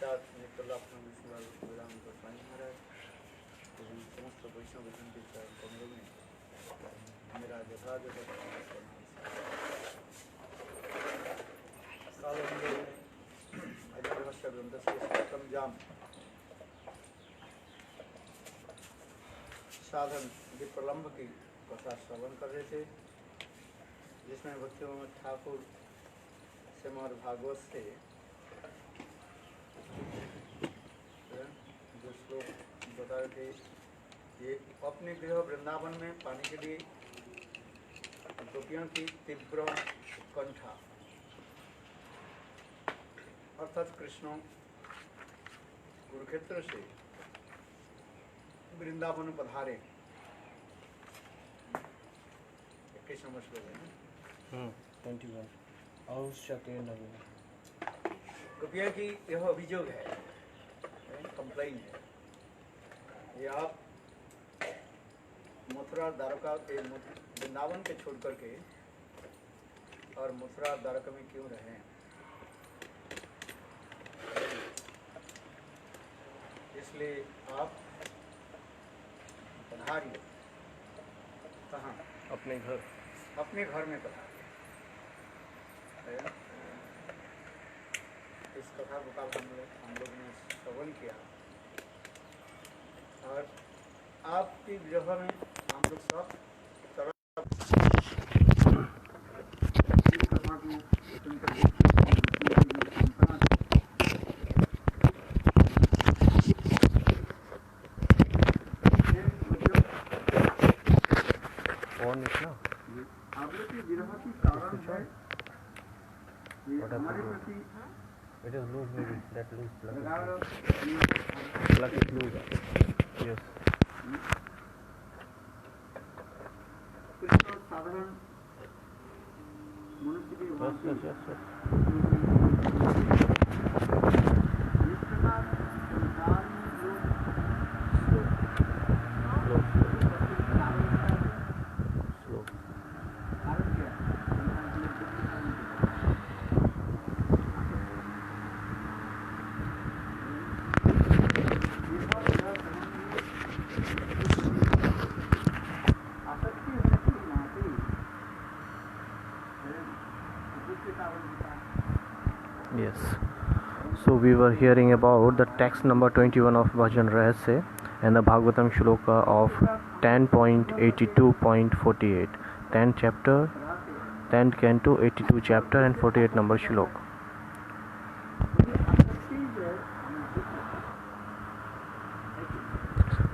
साक्षात निकलात्म विष्णु विराम गोस्वामी महाराज एवं समस्त वैष्णव भजन के चरण कमलों में मेरा यथाजथ अजय ग्रंथ से सप्तम जाम साधन विप्रलम्ब की कथा श्रवण कर रहे थे, जिसमें भक्तियों में ठाकुर श्रीमद् भागवत से जो श्लोक बता रहे थे, ये अपने गृह वृंदावन में पाने के लिए गोपियों की तीव्र उत्कंठा अर्थात कृष्ण कुरुक्षेत्र से वृंदावन पधारे। 21 नंबर श्लोक है ना, 21 और गोपिया की यह अभियोग है, कंप्लेन है, ये आप मथुरा द्वारका के वृंदावन के छोड़ करके और मथुरा द्वारका में क्यों रहे? इसलिए आप पधारिए। कहाँ? अपने घर में पधारिए। इस कथा को कल हम लोग ने श्रवण किया और आपकी विरह में हम लोग सब आप लोग की विरह की कारण है हमारे प्रति। It is loose, maybe that loose plug is लगाओ loose. Plug is loose. Yes. Krishna साधारण मनुष्य के Yes. इस प्रकार संसार में लोग Slow. कारण क्या है? Yes. So we were hearing about the text number 21 of Bhajan Rahasya and the Bhagavatam Shloka of 10.82.48, 10th chapter, 10th canto, 82 chapter and 48 number Shlok.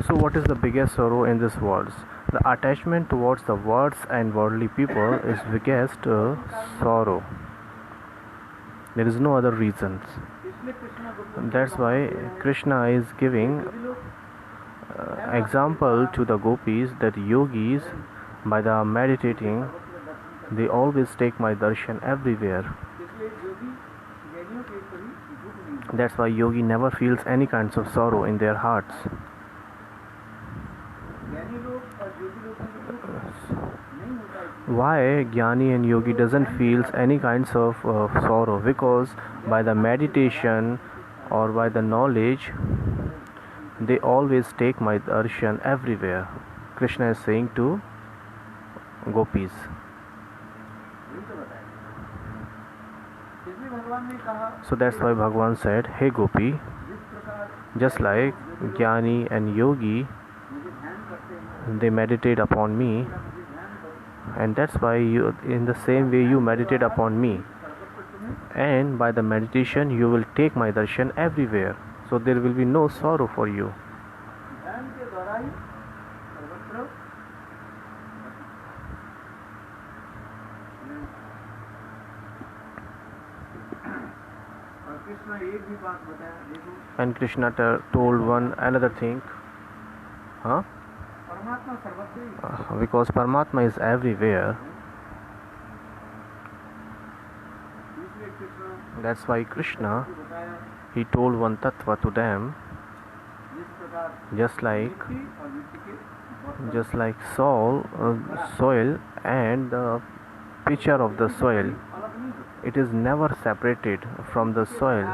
So what is the biggest sorrow in this world? The attachment towards the words and worldly people is biggest sorrow. There is no other reasons. That's why Krishna is giving example to the gopis that yogis, by the meditating, they always take my darshan everywhere. That's why yogi never feels any kinds of sorrow in their hearts. Why Jnani and Yogi doesn't feel any kinds of sorrow? Because by the meditation or by the knowledge, they always take my darshan everywhere. Krishna is saying to gopis. So that's why Bhagavan said, "Hey Gopi, just like Jnani and Yogi, they meditate upon me, and that's why you, in the same way you meditate upon me, and by the meditation you will take my darshan everywhere, so there will be no sorrow for you." And Krishna told one another thing, because Paramatma is everywhere. That's why Krishna, he told one tattva to them, just like soil and the picture of the soil, it is never separated from the soil.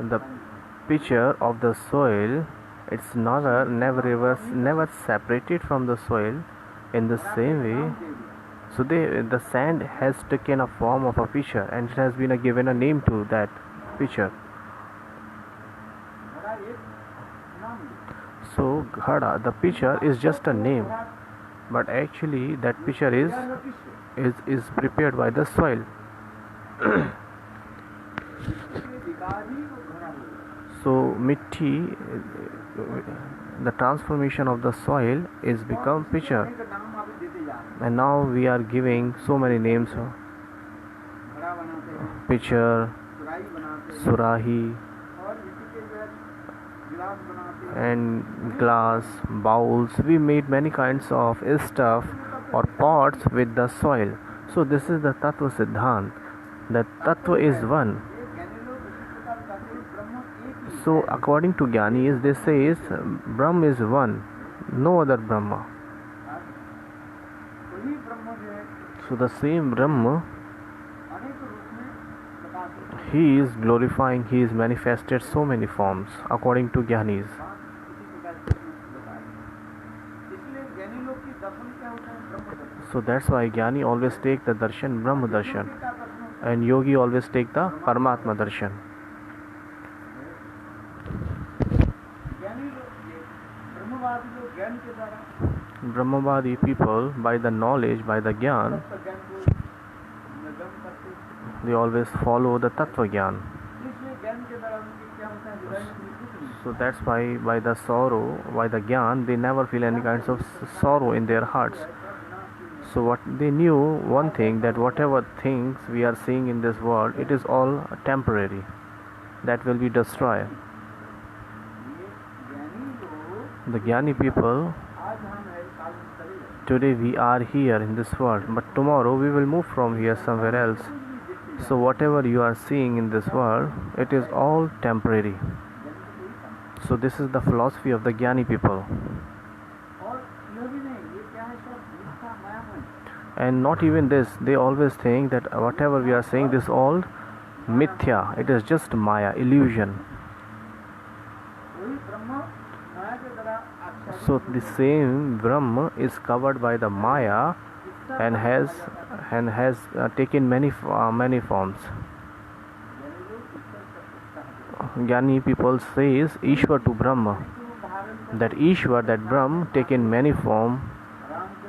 the picture of the soil, it's never separated from the soil. In the same way, so the sand has taken a form of a pitcher, and it has been given a name to that pitcher. So ghada, the pitcher, is just a name, but actually that pitcher is prepared by the soil. So mitti, the transformation of the soil is become pitcher, and now we are giving so many names: pitcher, surahi, and glass, bowls. We made many kinds of stuff or pots with the soil. So this is the Tattva Siddhant. The Tattva is one. So according to Jnanis, they say Brahm is one, no other Brahma. So the same Brahma, he is glorifying, he is manifested so many forms according to Jnanis. So that's why Jnani always take the darshan Brahma darshan, and Yogi always take the Paramatma darshan. Brahmavadi people, by the knowledge, by the Gyan, they always follow the Tattva Gyan. So that's why by the sorrow, by the Gyan, they never feel any kinds of sorrow in their hearts. So what they knew one thing, that whatever things we are seeing in this world, it is all temporary, that will be destroyed. The Jnani people, today we are here in this world, but tomorrow we will move from here somewhere else. So whatever you are seeing in this world, it is all temporary. So this is the philosophy of the Jnani people. And not even this, they always think that whatever we are saying, this all mithya, it is just maya, illusion. So the same Brahma is covered by the maya and has taken many forms. Jnani people says Ishwar to Brahma, that Ishwar, that Brahma, taken many form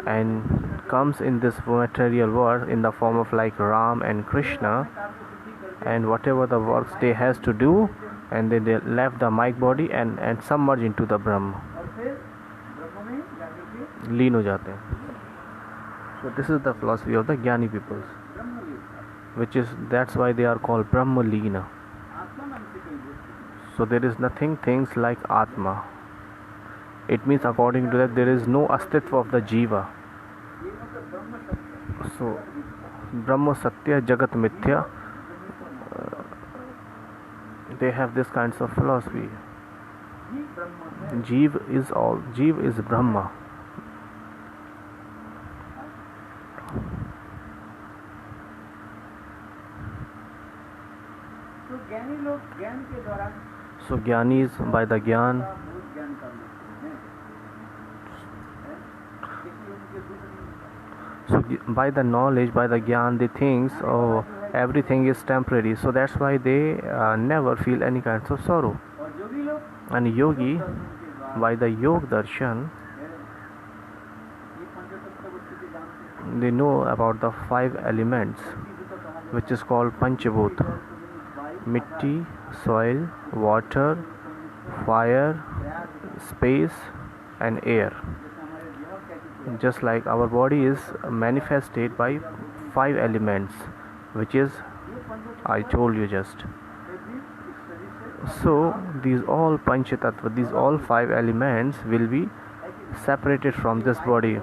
and comes in this material world in the form of like Ram and Krishna, and whatever the works they has to do, and then they left the mic body and submerge into the Brahma, लीन हो जाते हैं. So this is the philosophy of the Jnani peoples, that's why they are called Brahma Leena. So there is nothing things like Atma. It means according to that there is no astitva of the Jiva. So Brahma Satya Jagat Mithya, they have this kinds of philosophy. Jeev is Brahma. So Jnanis by the Gyan, so by the knowledge, by the Gyan, they think everything is temporary. So that's why they never feel any kinds of sorrow. And Yogi, by the Yog Darshan, they know about the 5 elements, which is called Panchabhut: mitti, soil, water, fire, space, and air. Just like our body is manifested by 5 elements, which is I told you just. So these all Panchatattva, these all 5 elements will be separated from this body.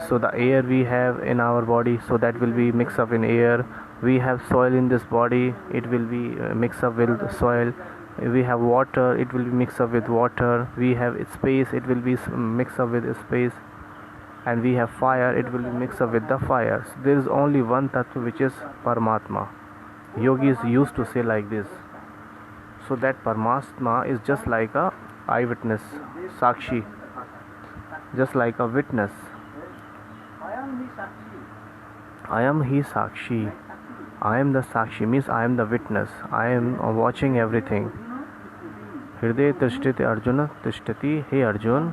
So the air we have in our body, so that will be mixed up in air. We have soil in this body, it will be mixed up with soil. We have water, it will be mixed up with water. We have space, it will be mixed up with space. And we have fire, it will be mixed up with the fire. So there is only one tattva, which is Paramatma. Yogis used to say like this. So that Paramatma is just like a eyewitness, Sakshi, just like a witness. Ayam hi Sakshi. I am he Sakshi. I am the Sakshi means I am the witness. I am watching everything. Hriday Tishtiti Arjuna Tishtiti. Hey Arjun,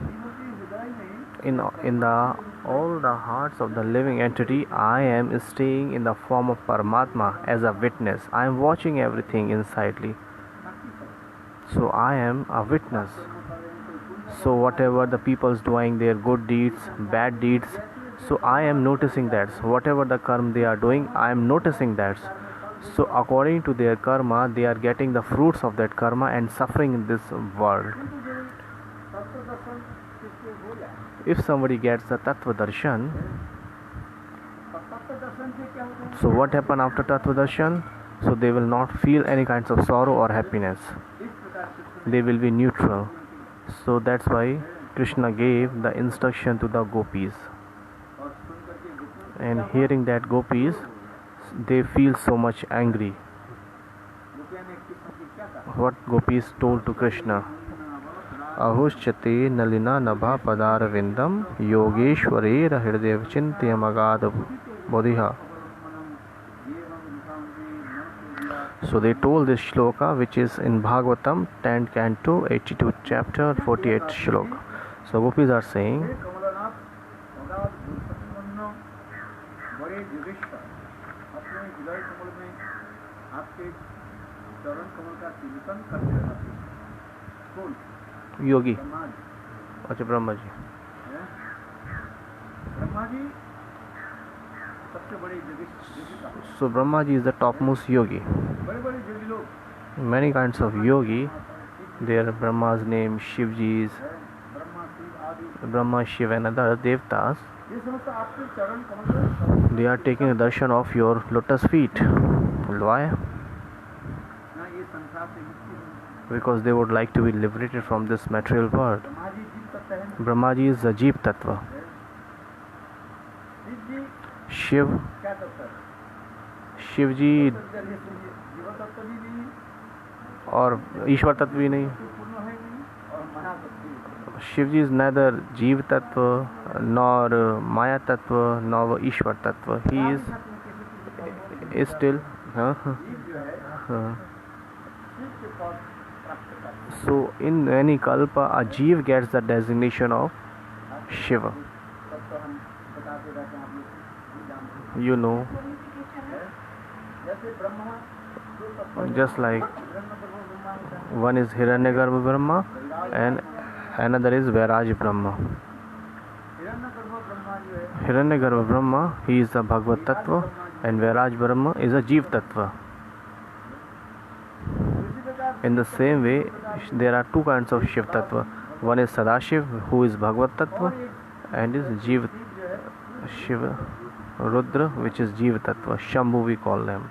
in the all the hearts of the living entity, I am staying in the form of Paramatma as a witness. I am watching everything insidely. So I am a witness. So whatever the people's doing, their good deeds, bad deeds, so I am noticing that. So whatever the karma they are doing, I am noticing that. So according to their karma, they are getting the fruits of that karma and suffering in this world. If somebody gets the Tattva Darshan, so what happen after Tattva Darshan? So they will not feel any kinds of sorrow or happiness. They will be neutral. So that's why Krishna gave the instruction to the gopis. And hearing that gopis, they feel so much angry. What gopis told to Krishna? Ahushchate nalina nabha padar vindam yogeshware hridev chintya magad bodhiha. So they told this shloka, which is in Bhagavatam 10th canto 82 chapter 48 shlok. So gopis are saying, योगी, अच्छा Brahma ji, so Brahma ji is the topmost yogi. Many kinds of yogi. There Brahma's name, Shivji's, Brahma, Shiva and other devtas. They are taking a darshan of your lotus feet. Why? Because they would like to be liberated from this material world. Brahmaji is the Jeev Tattva. Shivji और ईश्वर तत्व भी नहीं. Shivji is neither Jeev Tattva nor Maya Tattva nor Ishwar Tattva. He is still so in any kalpa a Jeev gets the designation of Shiva. You know, just like one is Hiranyagarbha Brahma and another is Vairaj Brahma. Hiranyagarbha Brahma, he is the Bhagavad Tattva, and Vairaj Brahma is a Jeev Tattva. In the same way, there are two kinds of Shiv Tattva. One is Sadashiv, who is Bhagavad Tattva, and is Jeev Shiva, Rudra, which is Jeev Tattva. Shambhu we call them.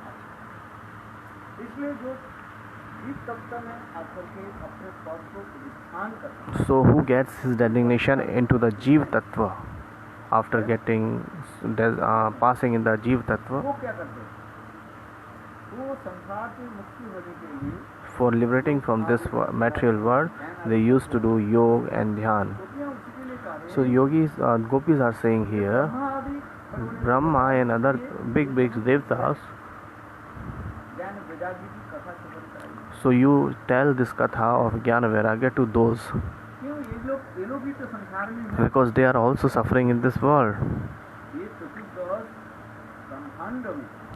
So who gets his designation into the Jeev Tattva after getting passing in the Jeev Tattva? For liberating from this material world, they used to do yoga and dhyan. So yogis, gopis are saying here, Brahma and other big devtas. So you tell this katha of Jnana Vairagya to those, because they are also suffering in this world.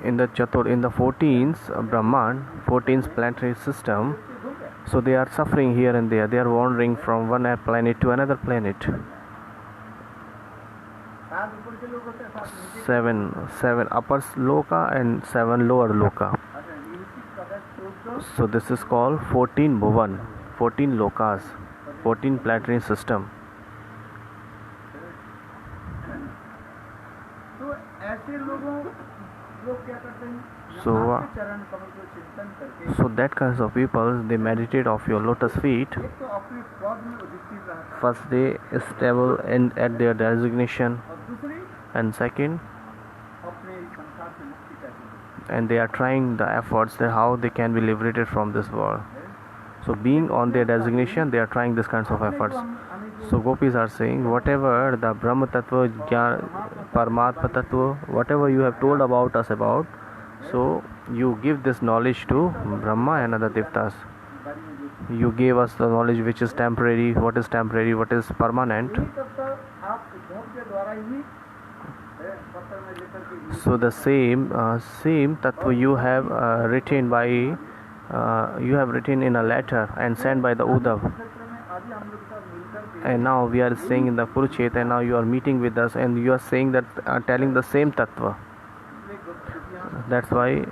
In the 14th Brahman, 14th planetary system, so they are suffering here and there. They are wandering from one planet to another planet. Seven upper loka and 7 lower loka. So this is called 14 bhuvan, 14 lokas, 14 planetary system. So that kinds of people, they meditate of your lotus feet. First they stable at their designation, and second, and they are trying the efforts that how they can be liberated from this world. So being on their designation, they are trying this kinds of efforts. So gopis are saying, whatever the Brahma Tattva, Paramatma Tattva, whatever you have told about us about, so you give this knowledge to Brahma and other devtas. You gave us the knowledge which is temporary, what is permanent. So the same tattva you have written in a letter and sent by the Uddhav. And now we are staying in the Kurukshetra, and now you are meeting with us, and you are saying that telling the same tattva. That's why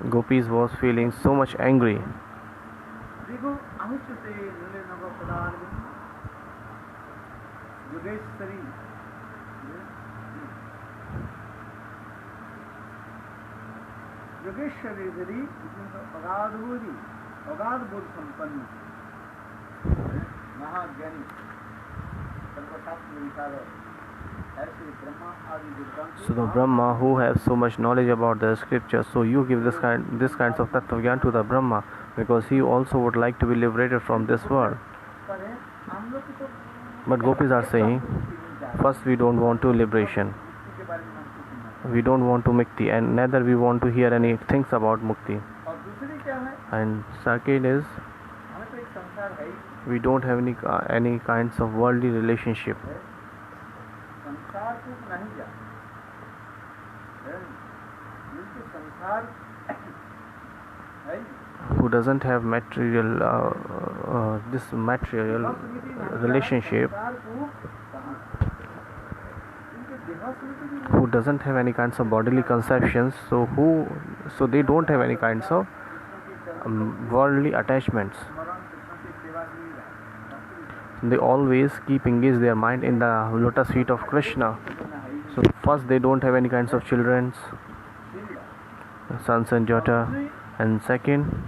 gopis was feeling so much angry. So the Brahma who have so much knowledge about the scripture, so you give this kinds of tattva gyan to the Brahma, because he also would like to be liberated from this world. But gopis are saying, first we don't want to liberation, we don't want to mukti, and neither we want to hear any things about mukti. And second is, we don't have any kinds of worldly relationship. Who doesn't have material this material relationship, who doesn't have any kinds of bodily conceptions, so they don't have any kinds of worldly attachments. They always keep engaged their mind in the lotus feet of Krishna. So first, they don't have any kinds of children, sons and daughter, and second,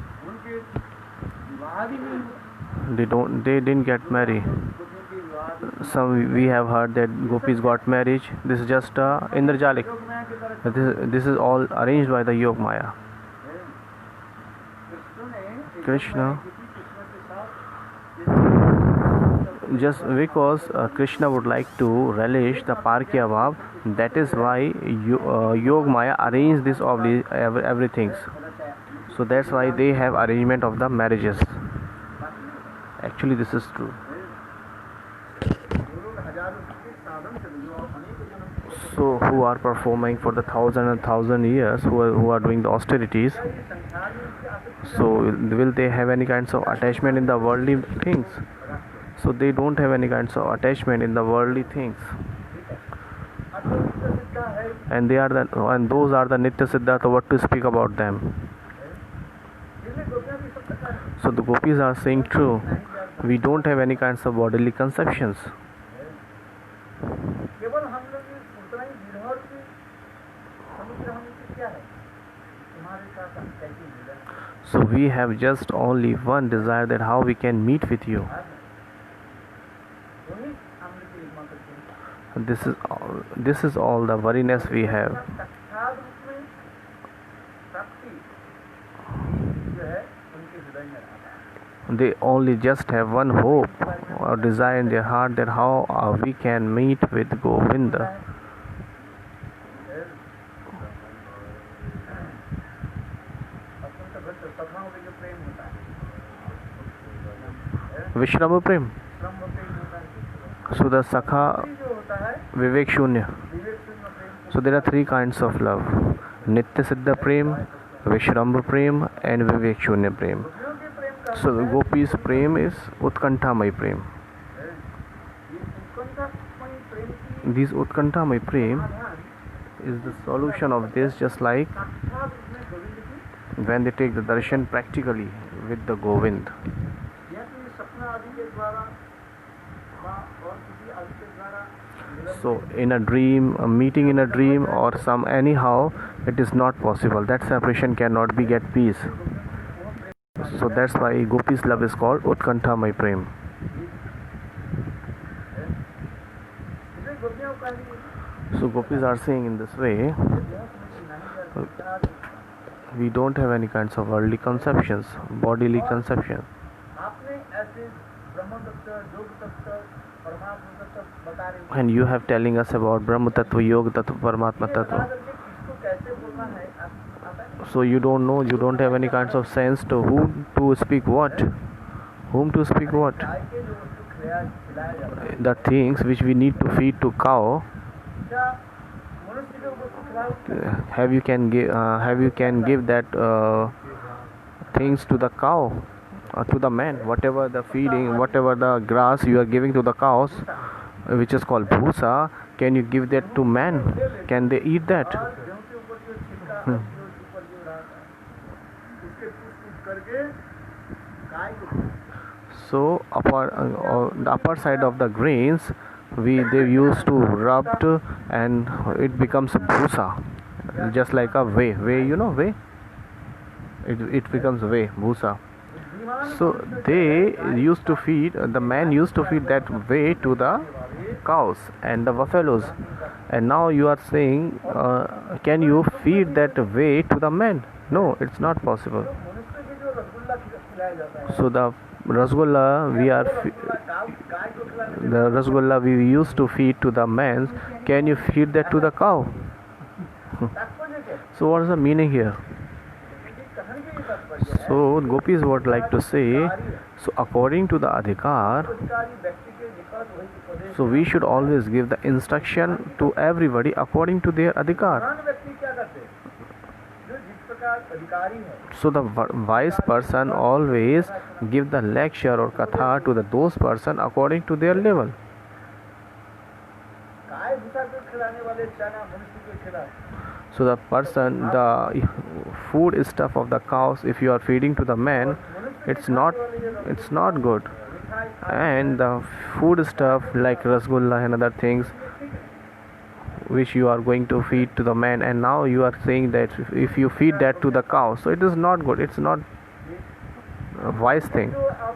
they didn't get married. Some we have heard that gopis got married. This is just Indrajalik. This is all arranged by the Yog Maya. Krishna, just because Krishna would like to relish the Parkya Bhav, that is why Yog Maya arranged this of everything. So that's why they have arrangement of the marriages. Actually, this is true. So who are performing for the 1,000 years, who are doing the austerities, so will they have any kinds of attachment in the worldly things? So they don't have any kinds of attachment in the worldly things, and those are the Nitya Siddhartha. What to speak about them? So the gopis are saying true. We don't have any kinds of bodily conceptions. So we have just only one desire, that how we can meet with you. This is all the worriness we have. They only just have one hope or desire in their heart, that how we can meet with Govinda. Vishrambha Prem. So the Sakha, Vivek Shunya. So there are three kinds of love: Nitya Siddha Prem, Vishrambha Prem, and Vivek Shunya Prem. So the gopis Prem is Utkanthamay Prem. This Utkanthamay Prem is the solution of this, just like when they take the darshan practically with the Govind. So in a dream, a meeting in a dream, or anyhow, it is not possible. That separation cannot be get peace. So that's why gopis love is called Utkanthamay Prem. So gopis are saying in this way, we don't have any kinds of worldly conceptions, bodily conceptions. ऐसे ब्रह्म तत्व, योग तत्व, परमात्मा तत्व बता रहे हैं। And you have telling us about Brahma Tattva, Yoga Tattva, Paramatma Tattva. किसको कैसे बोलना है आता है? So you don't know, you don't have any kinds of sense to whom to speak what, whom to speak what. गाय के जो उसको खिलाया जाता है, The things which we need to feed to cow, क्या मनुष्य को उसको खिलाओ? have you can give that things to the cow, to the man, whatever the feeding, whatever the grass you are giving to the cows, which is called bhusa, can you give that to man? Can they eat that? और गेहूं के ऊपर जो छिलका जो ऊपर जो रहा था, उसके टूट करके गाय को So the upper side of the grains they used to rub and it becomes bhusa, just like a whey, you know whey, it becomes whey, bhusa. So they used to feed, the man used to feed that whey to the cows and the buffaloes, and now you are saying can you feed that whey to the man? No, it's not possible. मनुष्य के जो रसगुल्ला खिलाया जाता है, So the rasgulla the rasgulla we used to feed to the man, can you feed that to the cow? तात्पर्य क्या है? So what is the meaning here? कहने के ये तात्पर्य है, So gopis would like to say, so according to the adhikar, अधिकारी व्यक्ति के निकट वही उपदेश, so we should always give the instruction to everybody according to their adhikar. महान व्यक्ति क्या करते हैं? जो जिस प्रकार अधिकारी है, So the wise person always give the lecture or katha to those person according to their level. गाय भूसा को खिलाने वाले चना मनुष्य को खिलाए, So the person, the food stuff of the cows, if you are feeding to the man, it's not good. And the food stuff like rasgulla and other things which you are going to feed to the man, and now you are saying that if you feed that to the cow, so it is not good, it's not a wise thing. तो अब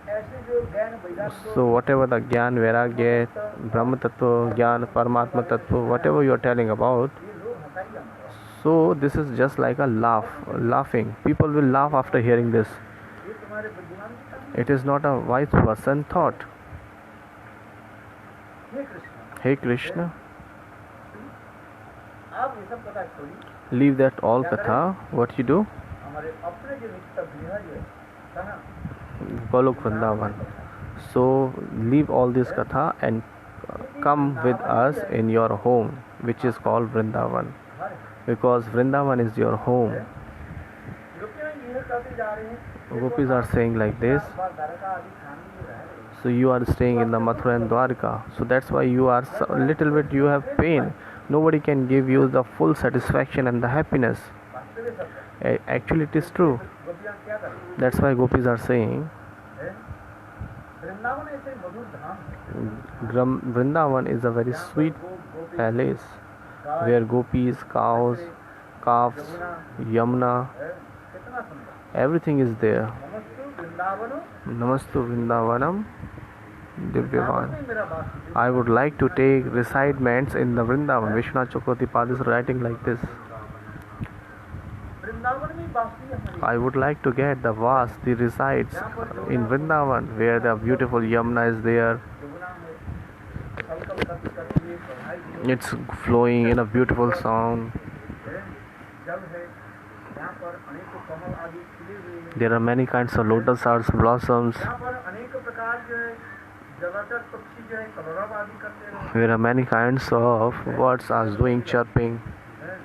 ऐसे जो ज्ञान वैराग्य So whatever the Gyan, Vairagya, Brahma Tattva, Gyan, Paramatma Tattva, whatever you are telling about, ये लोग हटाई हमारा, so this is just like a laughing. People will laugh after hearing this. ये तुम्हारे बुद्धिमान की काम It is not a wise person thought. है। हे कृष्ण, Hey Krishna, आप ये सब कथा छोड़ी, leave that all katha. What you do? हमारे अपने जो नित्य गृह जो है, कहाँ Golok Vrindavan. So leave all this katha and come with us in your home, which is called Vrindavan, घर है, because Vrindavan is your home. गोपियाँ ये कहते जा रहे हैं, Gopis are saying like this. बार द्वारका आदि खाने में रह रहे हैं, So you are staying in the Mathura and Dwarka. So that's why you are little bit you have pain. Nobody can give you the full satisfaction and the happiness. वास्तव में सब Actually it is true. गोपियाँ क्या कर रही That's why gopis are saying हैं? वृंदावन ऐसे मधुर धाम है, Vrindavan is a very sweet Gopi palace guy where gopis, cows, calves, Yamuna, है, कितना सुंदर, everything is there. नमस्तु Vrindavan, Namastu Vrindavanam Divyavan. में मेरा वास है। I would like to take recitements in the Vrindavan. Vishwanath Chakravarti is writing like this. Vrindavan में वासी है हमारी, I would like to get the Vas, the resides in Vrindavan, where the beautiful Yamuna is there. Yamuna में कल करती है, पढ़ाई भी It's flowing in a beautiful sound. है, जल है, यहाँ पर अनेक कमल आदि खिले हुए हैं, There are many kinds of lotus blossoms. यहाँ पर अनेक प्रकार जो है जलचर पक्षी जो है कलरव आदि करते रहते There are many kinds of birds are doing chirping. हैं,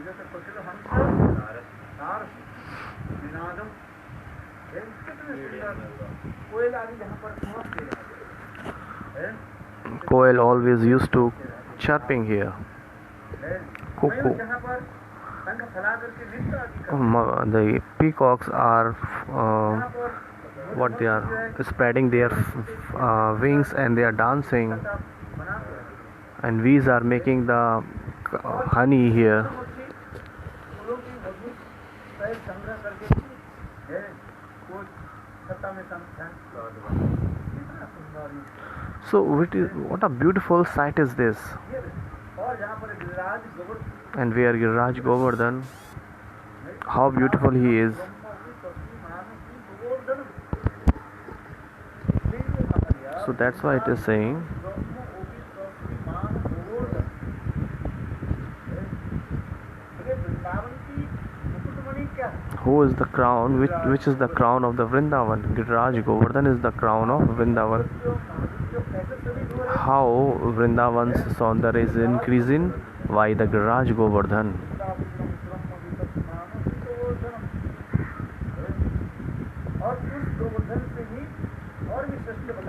जैसे कुछ हंस तार निनादम है, कितने सुंदर कोयल आदि यहाँ पर पहुँचते रहते हैं, Koel always used to chirping here. कोयल यहाँ पर पंख फैला करके नृत्य आदि करते The peacocks are हैं, यहाँ पर what they are spreading their wings and they are dancing, बनाते हैं, and bees are making the honey here. फूलों की मधुर शहद संग्रह करके है, कोई छत्ता में संख्या कितना सुंदर है। So what a beautiful sight is this. ये और यहाँ पर Giriraj Govardhan And where Giriraj Govardhan, how beautiful he is. Brahma की पत्नी महान की Govardhan So that's why it is saying, who is the crown, which is the crown of the Vrindavan? Giriraj Govardhan is the crown of Vrindavan. How Vrindavan's Saundara is increasing? Why the Giriraj Govardhan?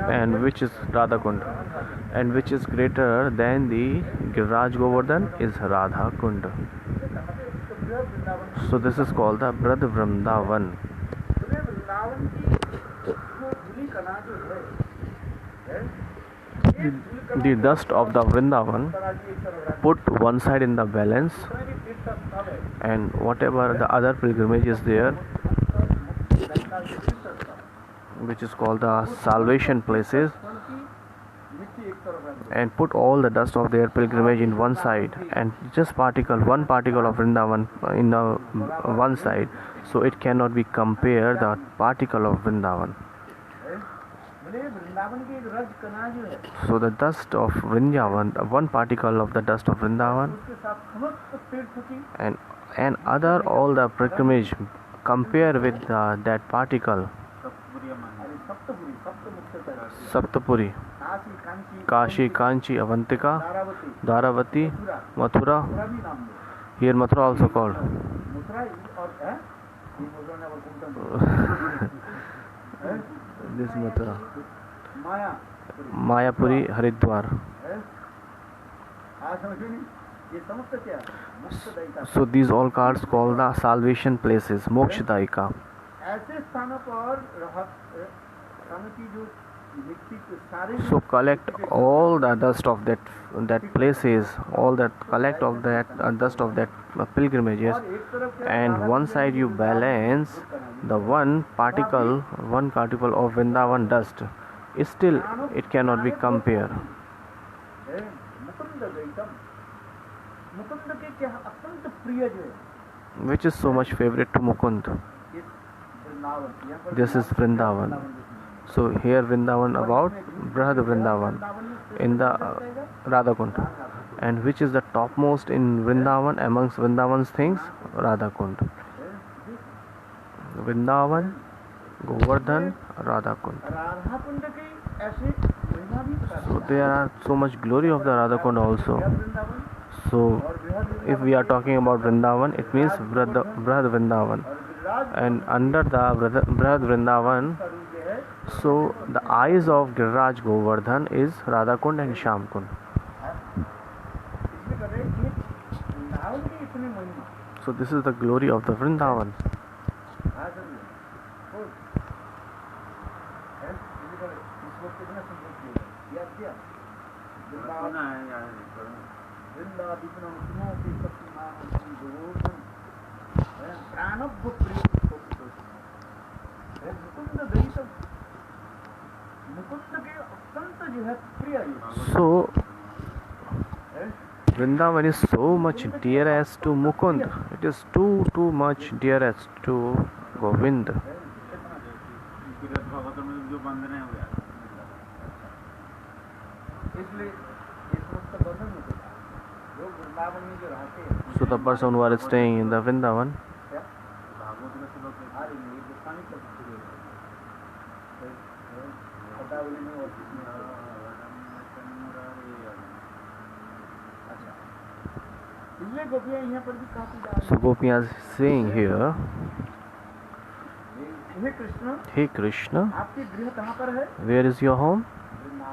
And which is Radhakund, and which is greater than the Giriraj Govardhan is Radhakund. So this is called the Braj Vrindavan. The dust of the Vrindavan put one side in the balance, and whatever the other pilgrimage is there, which is called the salvation places, and put all the dust of their pilgrimage in one side, and just one particle of Vrindavan in the one side, so it cannot be compared the particle of Vrindavan. So the dust of Vrindavan, one particle of the dust of Vrindavan, and other all the pilgrimage compare with that particle. Saptapuri, Kashi, Kanchi, Avantika, Dharavati, Mathura. Here Mathura also called. This Mathura. Mayapuri, Haridwar. So these all cards called the salvation places, Mokshadaika. So collect all the dust of that places, all that collect of that dust of that pilgrimages, and one side you balance the one particle of Vrindavan dust. Still it cannot be compared. Which is so much favorite to Mukund? This is Vrindavan. So here Vrindavan about Braj Vrindavan in the Radhakund. And which is the topmost in Vrindavan amongst Vrindavan's things? Radhakund. Vrindavan, Govardhan, Radhakund. So there are so much glory of the Radhakund also. So if we are talking about Vrindavan, it means Braj Vrindavan. And under the Braj Vrindavan, so the eyes of Giriraj Govardhan is Radhakund and Shyamkund. So this is the glory of the Vrindavan. So Vrindavan is so much dearest to Mukund. It is too much dearest to Govind. So the person who is staying in the Vrindavan, so Gopiya is saying here, Hey Krishna, where is your home?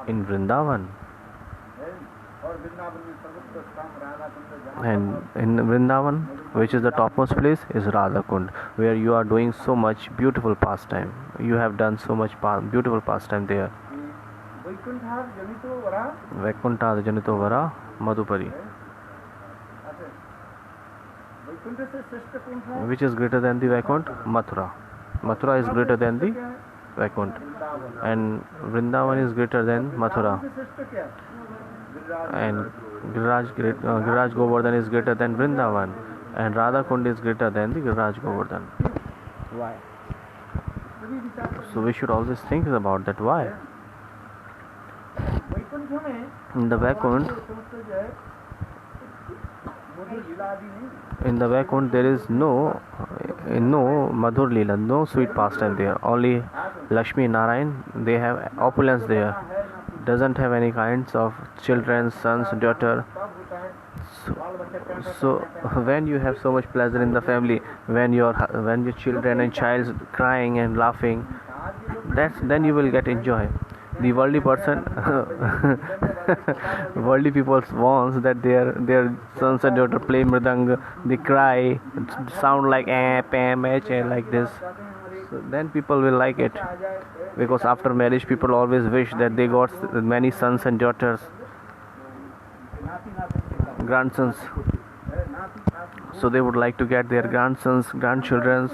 In Vrindavan. And in Vrindavan, which is the topmost place, is Radhakund, where you are doing so much beautiful pastime. You have done so much beautiful pastime there. Vaikuntha Janito Vara Madhupari. Which is greater than the Vaikuntha? Mathura. Mathura is greater than the Vaikuntha. And Vrindavan is greater than Mathura. And Giriraj Govardhan is greater than Vrindavan. And Radhakund is greater than the Giriraj Govardhan. Why? So we should always think about that. Why? Vaikuntha में In the Vaikunt, समस्त जो है मधुर लीला आदि नहीं। in the Vaikunt there is no Madhur Leela, no sweet pastime there. Only Lakshmi Narayan, they have opulence there. Doesn't have any kinds of children, sons, daughter. So when you have so much pleasure in the family, when your children and child crying and laughing, then you will get enjoy. The worldly person, worldly people wants that their sons and daughter play mridang, they cry, sound like pam, like this. So then people will like it, because after marriage people always wish that they got many sons and daughters, grandsons. So they would like to get their grandsons, grandchildren.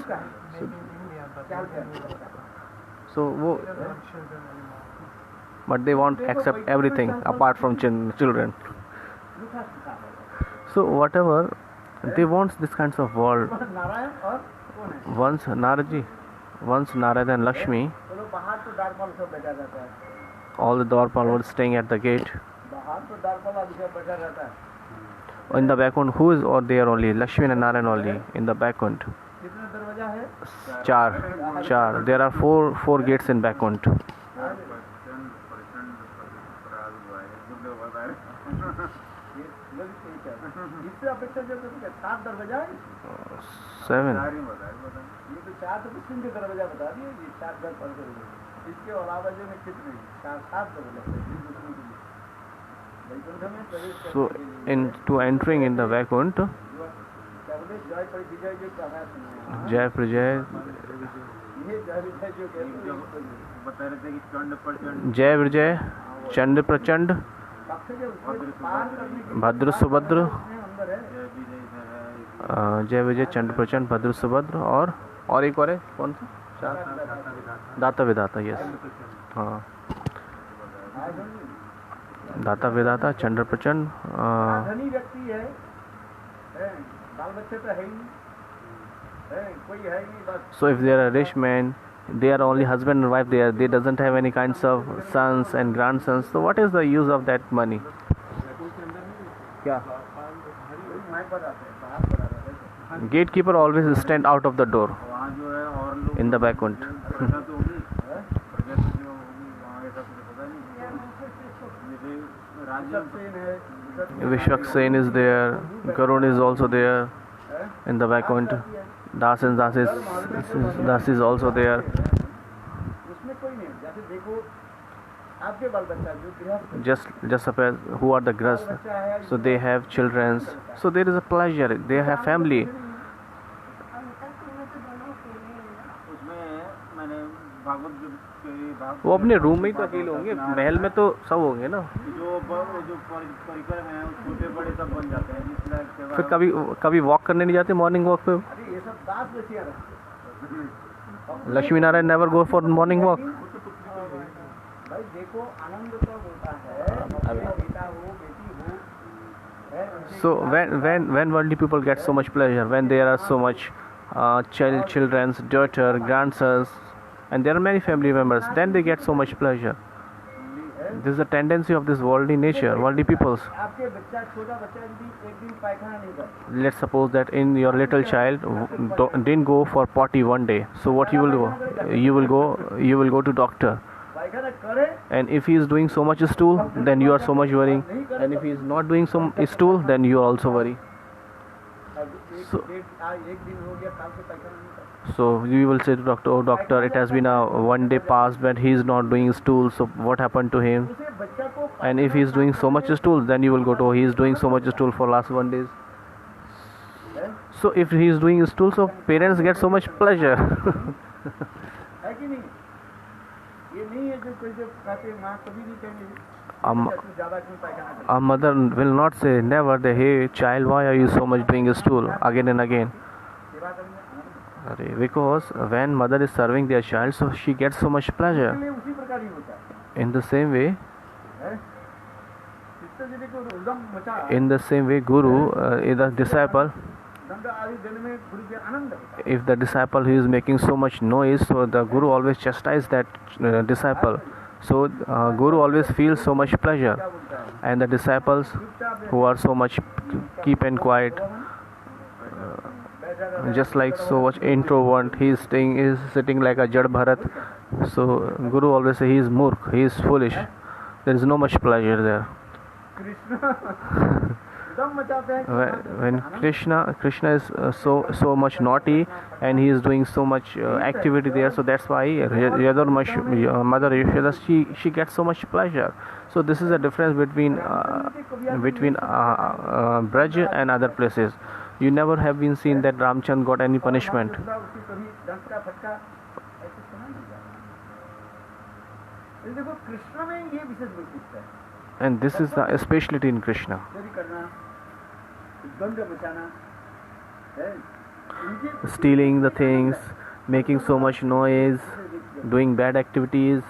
So but they won't accept everything apart from children. So whatever they want, this kinds of world. Once Naraji, once Narada and Lakshmi, all the Dwarpal were staying at the gate. In the Vaikunt, who is there only? Lakshmi and Narayan only in the Vaikunt. Char. There are four gates in Vaikunt. Seven. So to entering in the Vaikunt, Jai Prajay, Jai Vijay, Chand Prachand, Bhadra Subhadra, जय विजय चंड प्रचंड भद्र सुभद्र और एक और है कौन सा? चार। दाता विदाता, यस, हाँ, दाता विदाता, चंद्र प्रचंड। So if they are a rich man, they are only husband and wife, they doesn't have any kinds of sons and grandsons, so what is the use of that money? क्या? Gatekeeper always stand out of the door in the Vaikunt. Vishwak Sen is there, Garud is also there in the Vaikunt. Das and Das is also there. Just suppose who are the grust, so they have children, so there is a pleasure, they have family. वो अपने room में ही तो अकेले होंगे, महल में तो सब होंगे ना। फिर कभी वॉक करने नहीं जाते, मॉर्निंग वॉक पे? Lakshmi Narayan never go for morning walk. So when worldly people get so much pleasure, when there are so much children's, daughter, grandsons, and there are many family members, then they get so much pleasure. This is a tendency of this worldly nature, worldly peoples. Let's suppose that in your little child didn't go for potty one day. So what you will do? You will go to doctor. And if he is doing so much stool, then you are so much worrying. And if he is not doing some stool, then you are also worry. So you will say to doctor, oh doctor, it has been one day past when he is not doing stool, so what happened to him? And if he is doing so much stool, then you will go to, oh, he is doing so much stool for last 1 day. So if he is doing stool, so parents get so much pleasure. A mother will not say never that, hey child, why are you so much doing stool again and again? Because when mother is serving their child, so she gets so much pleasure. In the same way, Guru is the disciple. If the disciple who is making so much noise, so the Guru always chastises that disciple. So Guru always feels so much pleasure, and the disciples who are so much keep and quiet, just like so much introvert, he is sitting like a Jad Bharat. So Guru always say he is murk, he is foolish. There is no much pleasure there. When Krishna is so much naughty, and he is doing so much activity there, so that's why Mother Yashoda, she gets so much pleasure. So this is the difference between Braj and other places. You never have been seen that Ramchand got any punishment. And this is the specialty in Krishna. Stealing the things, making so much noise, doing bad activities.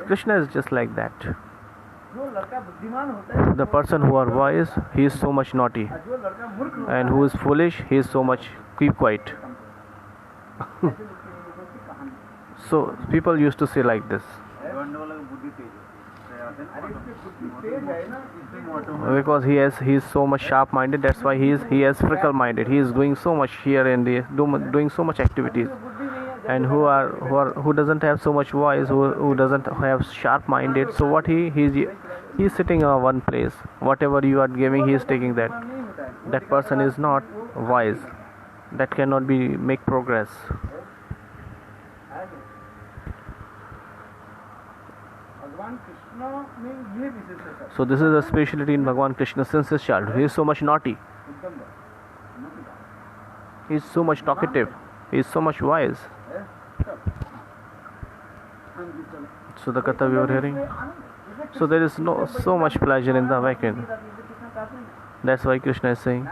Krishna is just like that. The person who are wise, he is so much naughty, and who is foolish, he is so much keep quiet. So people used to say like this, because he is so much sharp minded. That's why he is fickle minded. He is doing so much here and there, doing so much activities. And who doesn't have so much voice, who doesn't have sharp minded, so what he's sitting in one place. Whatever you are giving, he is taking that. That person is not wise. That cannot make progress. So this is a specialty in Bhagwan Krishna since his childhood. He is so much naughty. He is so much talkative. He is so much wise. So the Katha we were hearing. So there is so much pleasure in the Vaikuntha. That's why Krishna is saying,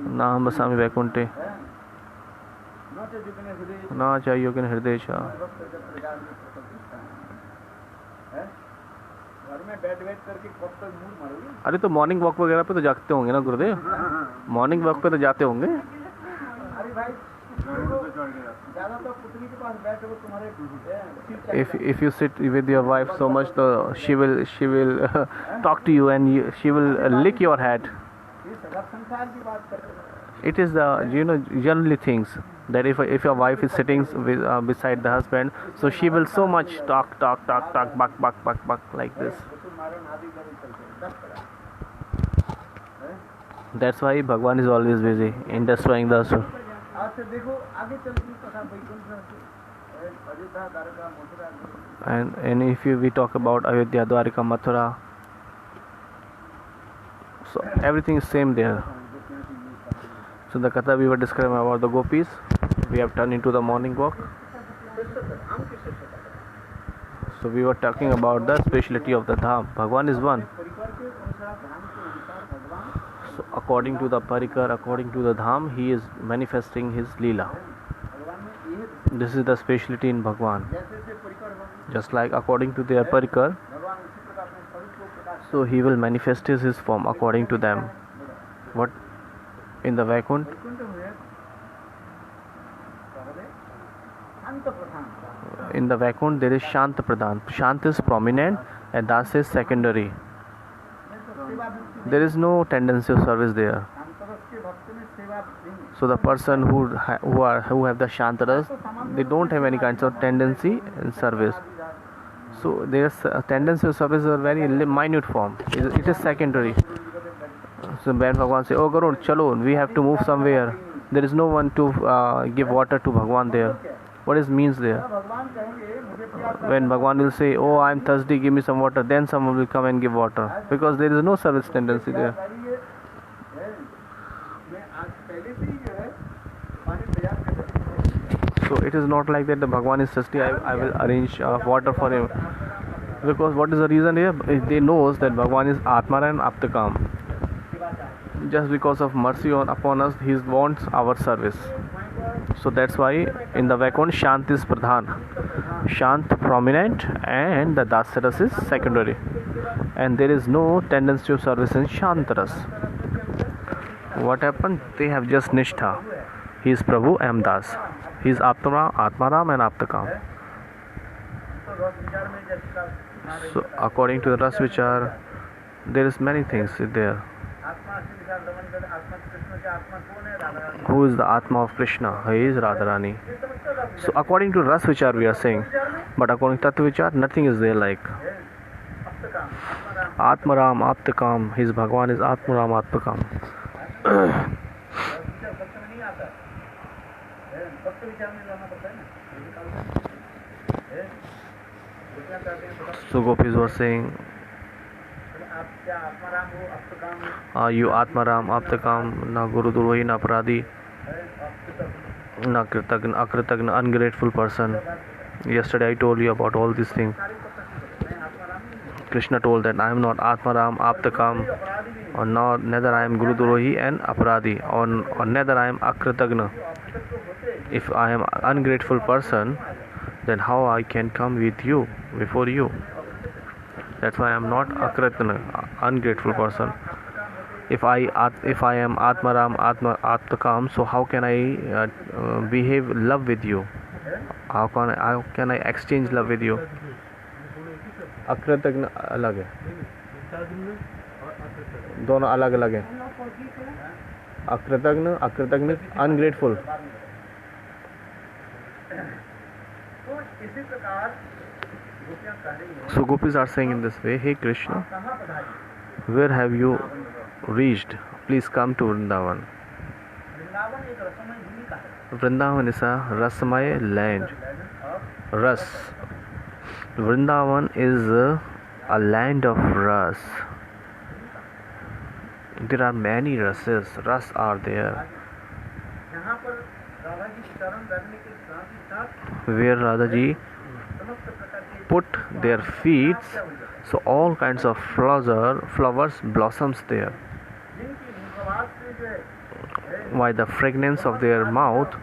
Naham basami Vaikunthe, na cha yogin hridesha. अरे तो morning walk वगैरह पे तो जाते होंगे ना गुरुदेव? Morning walk पे तो जाते होंगे? If you sit with your wife so much, she will talk to you, and she will lick your head. It is generally things that if your wife is sitting beside the husband, so she will so much talk, buck like this. That's why Bhagwan is always busy in destroying the asura. And if we talk about Ayodhya, Dwarika, Mathura, so everything is same there. So the Katha we were describing about the gopis, we have turned into the morning walk. So we were talking about the speciality of the Dham. Bhagwan is one. So according to the Parikar, according to the Dham, he is manifesting his Leela. This is the speciality in Bhagwan. Just like according to their Parikar, so he will manifest his form according to them. What in the Vaikuntha? In the Vaikuntha there is Shanta Pradhan. Shant is prominent and Das is secondary. There is no tendency of service there. So the person who have the Shantaras, they don't have any kinds of tendency in service. So their tendency of service is a very minute form. It is secondary. So when Bhagwan say, "Oh Garud, chalo, we have to move somewhere," there is no one to give water to Bhagwan there. What is means there? When Bhagwan will say, "Oh, I am thirsty, give me some water," then someone will come and give water, because there is no service tendency there. So it is not like that the Bhagwan is thirsty, I will arrange water for him. Because what is the reason here? They knows that Bhagwan is Atmara and Aptakam. Just because of mercy upon us, he wants our service. So that's why in the Vaikuntha, Shant is Pradhan. Shant prominent and the Dasaras is secondary. And there is no tendency to service in Shantaras. What happened? They have just Nishtha. He is Prabhu, I am Das. He is Atmaram and Aptakam. So according to the Ras Vichar, there is many things there. Who is the Atma of Krishna? He is Radharani. So according to Ras Vichar we are saying, but according to Tattva Vichar, nothing is there like Atmaram, Aptakam. His Bhagwan is Atmaram, Aptakam. So gopis were saying, are you Atmaram, Aptakam, na Guru Durohi, na Aparadi, na Akritagna, ungrateful person. Yesterday I told you about all these things. Krishna told that I am not Atmaram, Aptakam, or neither I am Guru Durohi and Aparadi, or neither I am Akritagna. If I am ungrateful person, then how I can come with you, before you? That's why I am not Akritagna, ungrateful person. If I am Atmaram, Atmakam, so how can I behave love with you? How can I exchange love with you? अकृतज्ञ अलग है, दोनों अलग अलग हैं. अकृतज्ञ ungrateful. So gopis are saying in this way, hey Krishna, where have you reached? Please come to Vrindavan. Vrindavan is a Rasamay land. Ras. Vrindavan is a land of ras. There are many rases. Ras are there. Where Radhaji put their feet, so all kinds of flowers blossoms there. By the fragrance of their mouth,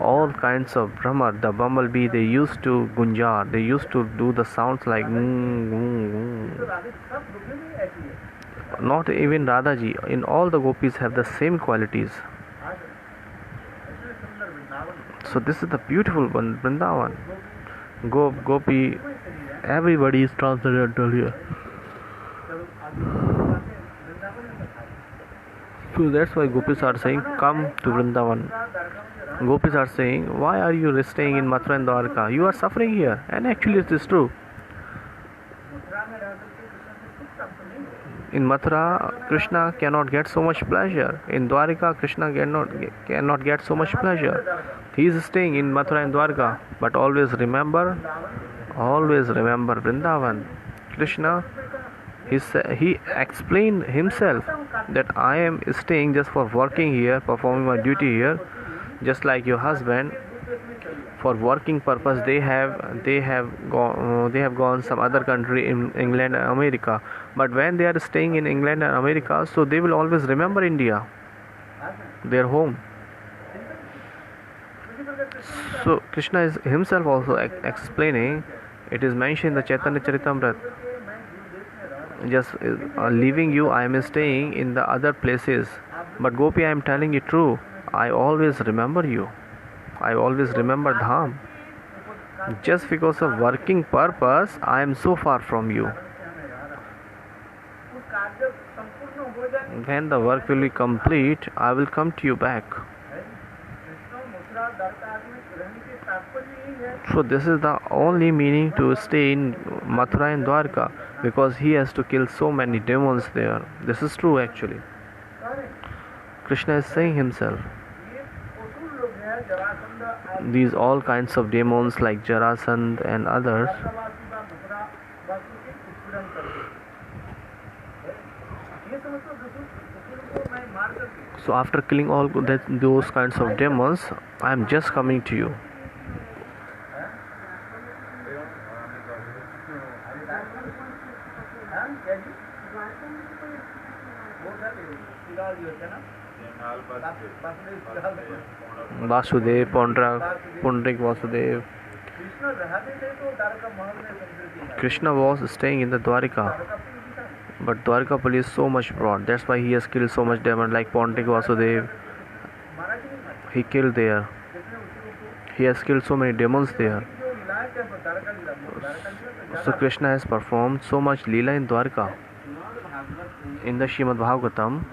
all kinds of Brahma, the bumblebee, they used to gunjar, they used to do the sounds like Not even Radhaji, in all the gopis have the same qualities. So this is the beautiful one, Vrindavan. Gopi, everybody is transcendental here. So that's why gopis are saying, come to Vrindavan. Gopis are saying, why are you staying in Mathura and Dwarka? You are suffering here. And actually it is true. In Mathura, Krishna cannot get so much pleasure. In Dwarka, Krishna cannot get so much pleasure. He is staying in Mathura and Dwarka. But always remember Vrindavan. Krishna, he explained himself that I am staying just for working here, performing my duty here. Just like your husband, for working purpose, they have gone some other country in England and America. But when they are staying in England and America, so they will always remember India, their home. So Krishna is himself also explaining. It is mentioned in the Chaitanya Charitamrita. Just leaving you, I am staying in the other places. But Gopi, I am telling you true. I always remember you. I always remember Dham. Just because of working purpose, I am so far from you. When the work will be complete, I will come to you back. So this is the only meaning to stay in Mathura and Dwarka, because he has to kill so many demons there. This is true actually. Krishna is saying himself. These all kinds of demons like Jarasandha and others, so after killing all those kinds of demons, I am just coming to you. Vasudev, Pundrik Vasudev. Krishna was staying in the Dwarika, but Dwarkapalli is so much broad. That's why he has killed so much demons like Pundrik Vasudev. He killed there. He has killed so many demons there. So Krishna has performed so much Leela in Dwarka. In the Srimad Bhagavatam,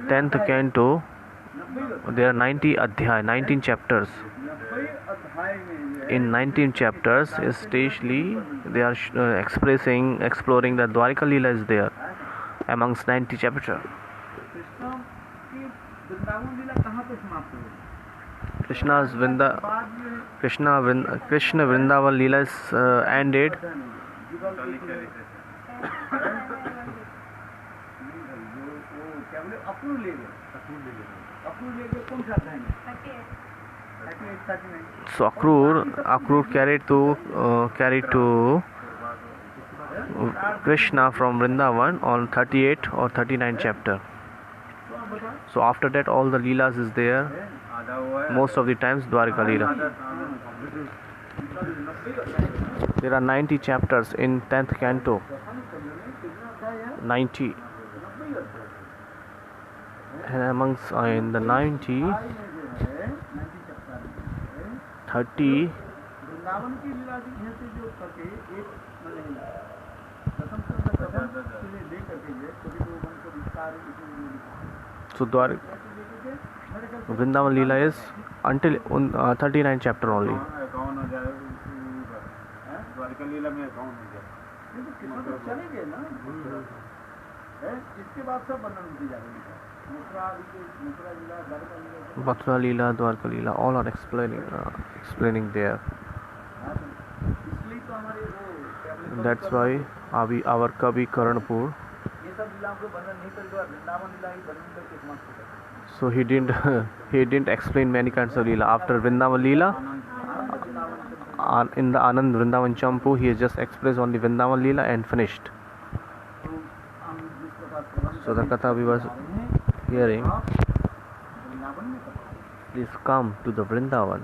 10th canto, there are 90 adhyay, 19 chapters. In 19 chapters, especially they are exploring the Dwarka Leela is there amongst 90 chapters. Krishna Vrindavan Leela is ended. So Akrur carried to Krishna from Vrindavan on 38 or 39 chapter. So after that all the Leelas is there. Most of the times Dwarka Leela. There are 90 chapters in 10th canto. 90. And amongst in the 90, 30. So Vrindavan Leela is until 39 chapter only. Mathura Leela, Dwarka Leela, all are explaining there. That's why our Kavi Karanpur. So he didn't explain many kinds of Leela. After Vrindavan Leela, in the Anand Vrindavan Champu, he has just expressed only Vrindavan Leela and finished. So the Katha we was hearing, please come to the Vrindavan.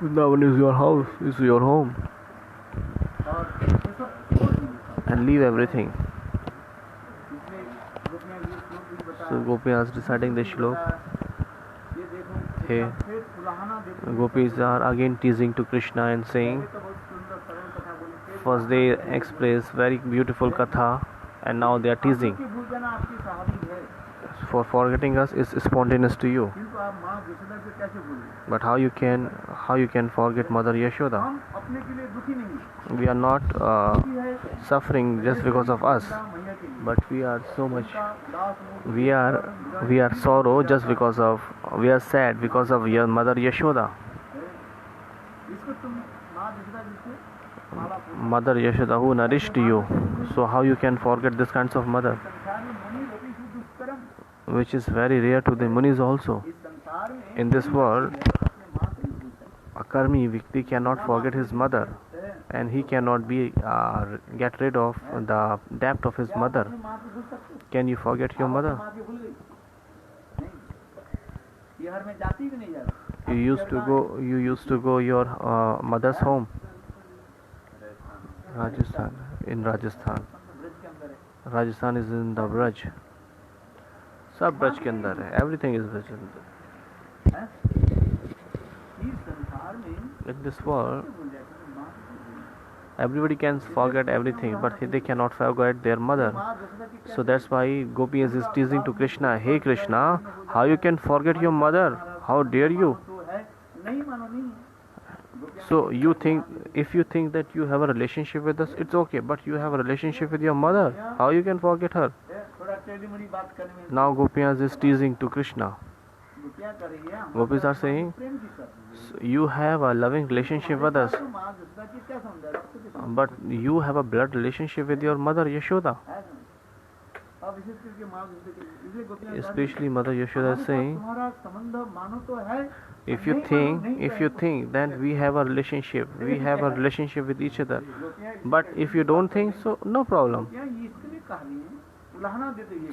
Vrindavan is your house, is your home. And leave everything. So Gopi is reciting the shlok. Hey, Gopis are again teasing to Krishna and saying, first they express very beautiful katha and now they are teasing. For forgetting us is spontaneous to you. But how you can forget Mother Yashoda? We are not suffering just because of us, but we are so much. We are sorrow just because of. We are sad because of your Mother Yashoda. Mother Yashoda who nourished you. So how you can forget this kinds of mother, which is very rare to the Munis also. In this world, a karmi Vikti cannot forget his mother, and he cannot get rid of the debt of his mother. Can you forget your mother? You used to go your mother's home. In Rajasthan is in the Braj. सब ब्रज के अंदर है. Everything is Braj के अंदर. In this world, everybody can forget everything, but they cannot forget their mother. So that's why Gopis is teasing to Krishna, hey Krishna, how you can forget your mother? How dare you? So if you think that you have a relationship with us, it's okay, but you have a relationship with your mother, how you can forget her? Now Gopis is teasing to Krishna. Gopis are saying, you have a loving relationship with us, but you have a blood relationship with your mother Yashoda. Especially Mother Yashoda is saying, if you think then we have a relationship with each other, but if you don't think so, no problem.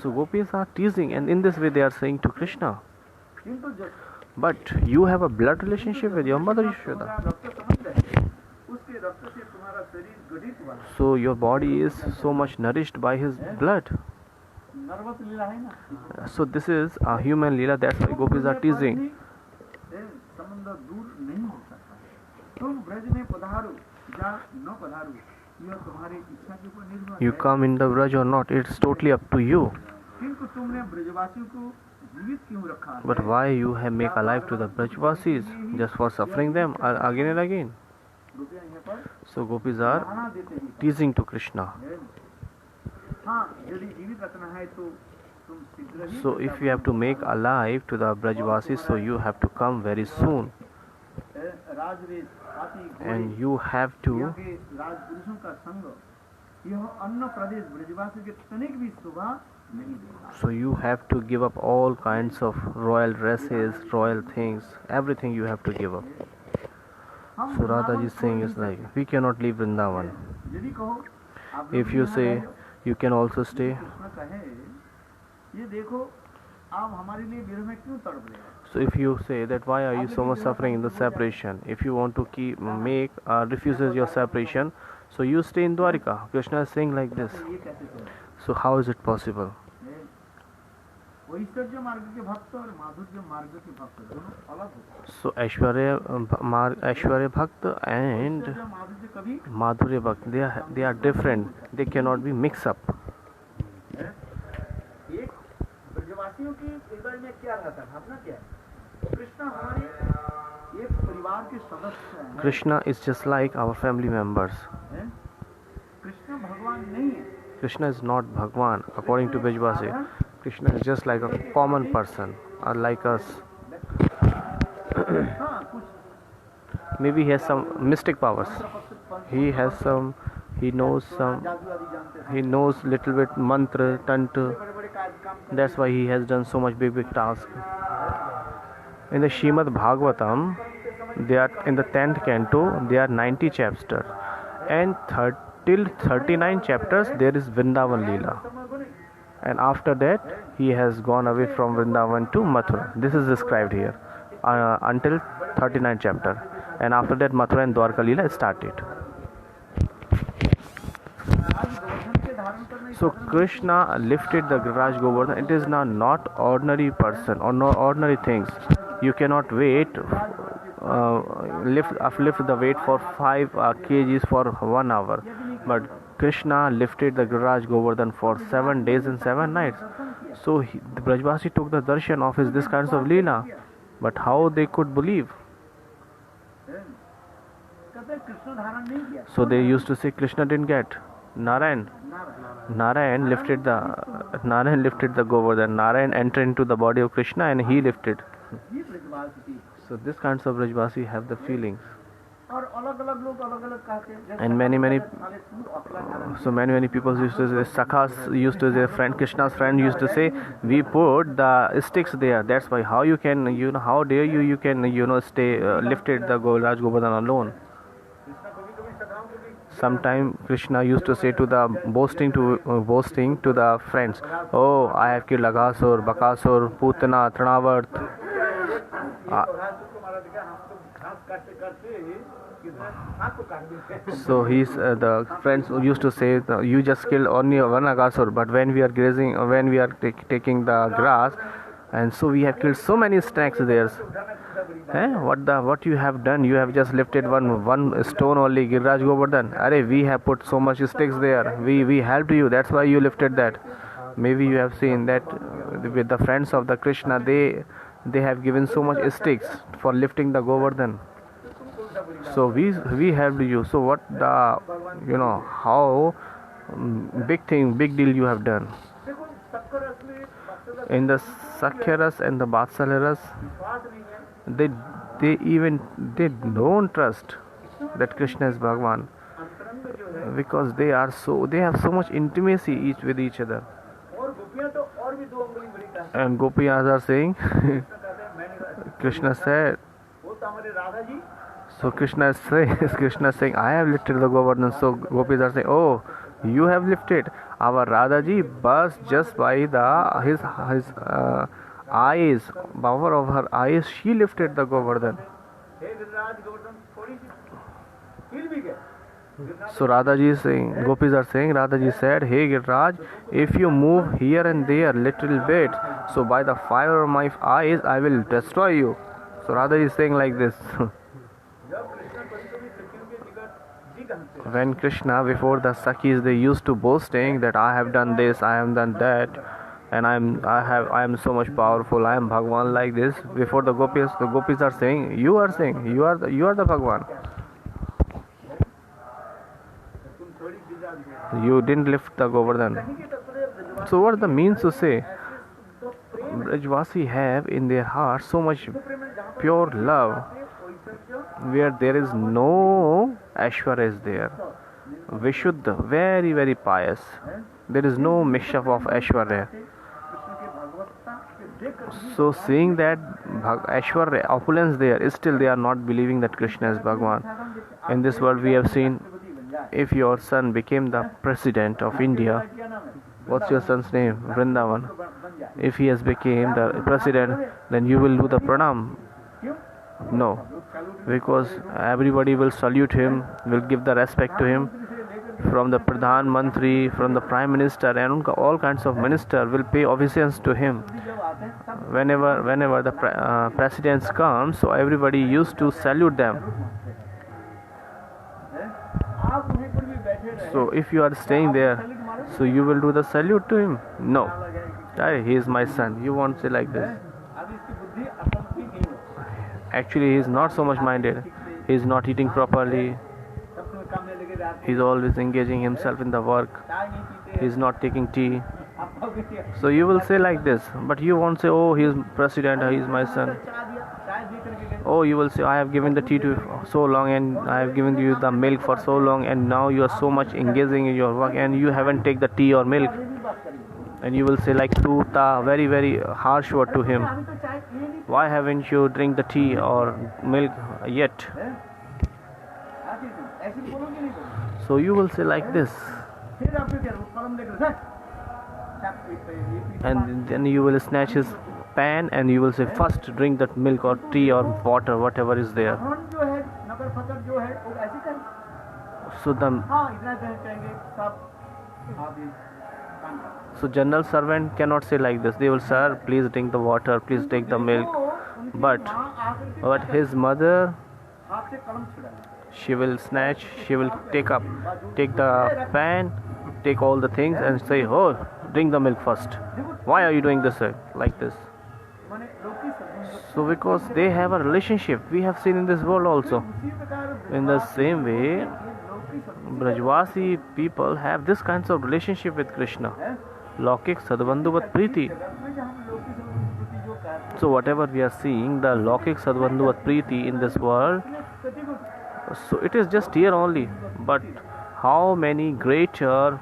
So Gopis are teasing, and in this way they are saying to Krishna, but you have a blood relationship with your mother Yashoda. So your body is so much nourished by his blood. So this is a human Leela, that's why Gopis are teasing. तुम ब्रज में पधारो या न पधारो, यह तुम्हारी इच्छा के ऊपर निर्भर You है। come in the Braj or not, it's totally up to you. किंतु तुमने ब्रजवासियों को जीवित क्यों रखा है? But why you have make alive to the Brajvasis just for suffering them again and again? रुपया यहाँ पर So gopis are बढ़ाना देते हैं। teasing to Krishna. हाँ, यदि जीवित रखना है तो तुम शीघ्र ही So if you have to make alive to the Brajvasis, so you have to come very soon, Rajvesh हाथी and घोड़े you have to यहाँ के राजपुरुषों का संग, यह अन्य प्रदेश ब्रजवासी के तनिक भी शोभा नहीं देता। so you have to give up all kinds of royal dresses, royal things, everything you have to give up. हम So Radha Vrindavan ji is saying is like, we cannot leave Vrindavan. यदि कहो आप If you say you can also stay, Krishna कहे ये देखो आप हमारे लिए विरह में क्यों तड़प रहे हो? so if you say that why are you so much suffering in the separation, if you want to keep make refuses your separation, so you stay in Dwarika. Krishna is saying like this. ये कैसे करें? So how is it possible? वो ऐश्वर्य मार्ग के भक्त और माधुर्य मार्ग के भक्त दोनों अलग होते हैं। So Aishwarya Bhakt and ऐश्वर्य माधुर्य कभी Madhurya Bhakt, they are different. They cannot be mixed up. एक ब्रजवासियों की हृदय में क्या रहता है, भावना क्या है? कृष्ण हमारे एक परिवार के सदस्य हैं। Krishna is just like our family members. हैं? कृष्ण भगवान नहीं है। Krishna is not Bhagwan according to Brajvasi. Krishna is just like a common person or like us. हाँ, कुछ Maybe he has some mystic powers. He has some, he knows some, जादू आदि जानते हैं। he knows little bit mantra, tantra. बड़े-बड़े काम करते That's why he has done so much big tasks. In the Shrimad Bhagavatam, they are in the 10th canto, there are 90 chapters, and till 39 chapters there is Vrindavan Leela, and after that he has gone away from Vrindavan to Mathura. This is described here until 39 chapter, and after that Mathura and Dwarka Leela started. So Krishna lifted the Raj Govardhan. It is now not ordinary person or no ordinary things. You cannot wait, lift the weight for 5 kgs for 1 hour. But Krishna lifted the Raj Govardhan for 7 days and 7 nights. So the Brajvasi took the darshan of his this kinds of Leela. But how they could believe? So they used to say Krishna didn't get. Narayan lifted the Govardhan. Narayan entered into the body of Krishna and he lifted. So this kinds of Brajvasi have the feelings. And many people used to say, Sakhas used to say, friend Krishna's friend used to say, we put the sticks there. That's why how you can, how dare you can, stay lifted the Raj Govardhan alone. Sometime Krishna used to say to the boasting to the friends, oh, I have killed Aghasur, Bakasur, Putana, Trinavarth. So the friends used to say, you just killed only one Aghasur, but when we are grazing, when we are taking the grass, and so we have killed so many snakes there. What you have done? You have just lifted one stone only, Giriraj Govardhan. We have put so much sticks there. We helped you. That's why you lifted that. Maybe you have seen that with the friends of the Krishna, they have given so much sticks for lifting the Govardhan. So we helped you. So what the how big deal you have done. In the Sakhyaras and the Vatsalyaras, they don't trust that Krishna is Bhagwan, because they have so much intimacy with each other. And Gopiyas are saying, Krishna said, so Krishna is saying, I have lifted the Govardhan. So Gopis are saying, oh, you have lifted our Radhaji, but just by his eyes, power of her eyes, she lifted the Govardhan. So Radhaji is saying, Gopis are saying, Radhaji said, hey Giriraj, if you move here and there little bit, so by the fire of my eyes I will destroy you. So Radhaji is saying like this. when Krishna, before the Sakhis, they used to boasting that I have done this, I have done that, and I am so much powerful, I am Bhagwan like this. Before the gopis are saying you are the Bhagwan. You didn't lift the Govardhan. So what the means to say? Brajvasi have in their heart so much pure love, where there is no Aishwarya is there. Vishuddha, very very pious. There is no mixture of Aishwarya. So seeing that Aishwarya, opulence there, still they are not believing that Krishna is Bhagwan. In this world we have seen, if your son became the president of India, what's your son's name? Vrindavan. If he has became the president, then you will do the pranam. No, because everybody will salute him, will give the respect to him. From the Pradhan Mantri, from the Prime Minister, and all kinds of minister will pay obeisance to him. Whenever the presidents come, so everybody used to salute them. So if you are staying there, so you will do the salute to him? No. He is my son. You won't say like this. Actually, he is not so much minded. He is not eating properly. He is always engaging himself in the work. He is not taking tea. So you will say like this, but you won't say, oh, he is president, he is my son. Oh, you will say, I have given the tea to you so long, and I have given you the milk for so long, and now you are so much engaging in your work, and you haven't taken the tea or milk. And you will say like tuta, very very harsh word to him. Why haven't you drink the tea or milk yet? So you will say like this. And then you will snatch his pan and you will say, first drink that milk or tea or water, whatever is there. So general servant cannot say like this. They will, sir, please drink the water, please take the milk. But his mother, she will snatch, she will take the pan, take all the things and say, oh, drink the milk first. Why are you doing this like this? So because they have a relationship, we have seen in this world also. In the same way, Brajvasi people have this kinds of relationship with Krishna. Lokik Sadbandhuvat Priti. So whatever we are seeing, the Lokik Sadbandhuvat Priti in this world, so it is just here only. But how many greater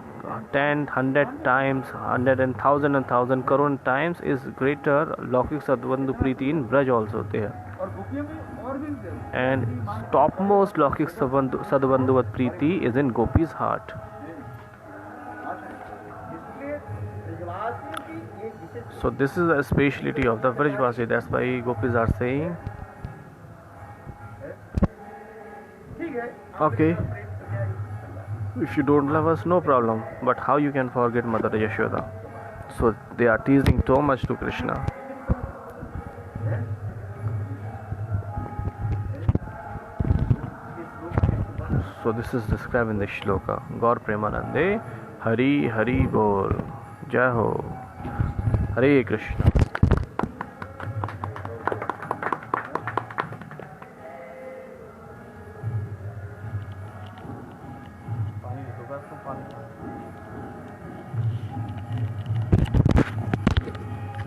10, 100 times, 100 and 1,000 crore times is greater Lokik Sadbandhu Priti in Braj also there. And topmost Lokik Sadbandhuvat Priti is in Gopi's heart. So this is the speciality of the Vrajvasi. That's why Gopis are saying, okay, if you don't love us, no problem. But how you can forget Mother Yashoda? So they are teasing so much to Krishna. So this is described in the shloka. Gaur Premanande, Hari Hari Bol, Jai Ho, Hare Krishna.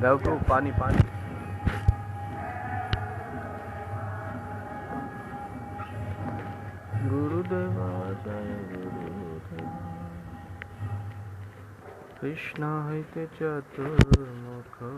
Go pani. Gurudeva Jaya Gurudeva Krishna Haite Chaturmukha